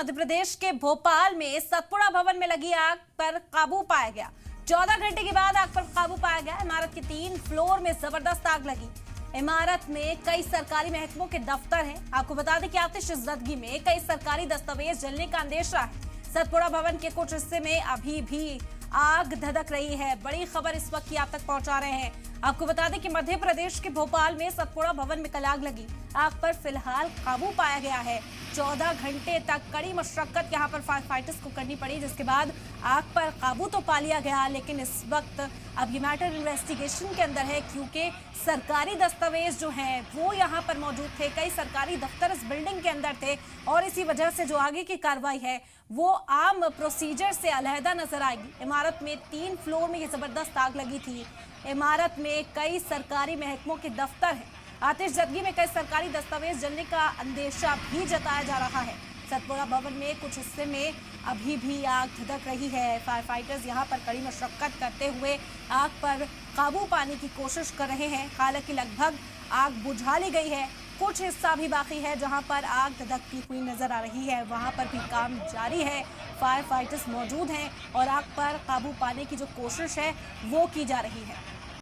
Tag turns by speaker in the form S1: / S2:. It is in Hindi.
S1: मध्य प्रदेश के भोपाल में सतपुड़ा भवन में लगी आग पर काबू पाया गया। 14 घंटे के बाद आग पर काबू पाया गया। इमारत के 3 फ्लोर में जबरदस्त आग लगी। इमारत में कई सरकारी महकमों के दफ्तर हैं। आपको बता दें कि आतिशबाजी में कई सरकारी दस्तावेज जलने का अंदेशा है। सतपुड़ा भवन के कुछ हिस्से में अभी भी आग धधक रही है। बड़ी खबर इस वक्त की आप तक पहुंचा रहे हैं। आपको बता दें कि मध्य प्रदेश के भोपाल में सतपुड़ा भवन में कल आग लगी। आग पर फिलहाल काबू पाया गया है। 14 घंटे तक कड़ी मशक्कत यहां पर फायर फाइटर्स को करनी पड़ी, जिसके बाद आग पर काबू तो पा लिया गया, लेकिन इस वक्त अब ये मैटर इन्वेस्टिगेशन के अंदर है, क्योंकि सरकारी दस्तावेज जो हैं वो यहाँ पर मौजूद थे। कई सरकारी दफ्तर इस बिल्डिंग के अंदर थे और इसी वजह से जो आगे की कार्रवाई है वो आम प्रोसीजर से अलहदा नजर आएगी। इमारत में 3 फ्लोर में ये जबरदस्त आग लगी थी। इमारत में कई सरकारी महकमों के दफ्तर हैं। आतिशबाजी में कई सरकारी दस्तावेज जलने का अंदेशा भी जताया जा रहा है। सतपुड़ा भवन में कुछ हिस्से में अभी भी आग धधक रही है। फायर फाइटर्स यहां पर कड़ी मशक्कत करते हुए आग पर काबू पाने की कोशिश कर रहे हैं। हालांकि लगभग आग बुझा ली गई है। कुछ हिस्सा भी बाकी है जहां पर आग धधकती हुई नजर आ रही है। वहां पर भी काम जारी है। फायर फाइटर्स मौजूद हैं और आग पर काबू पाने की जो कोशिश है वो की जा रही है।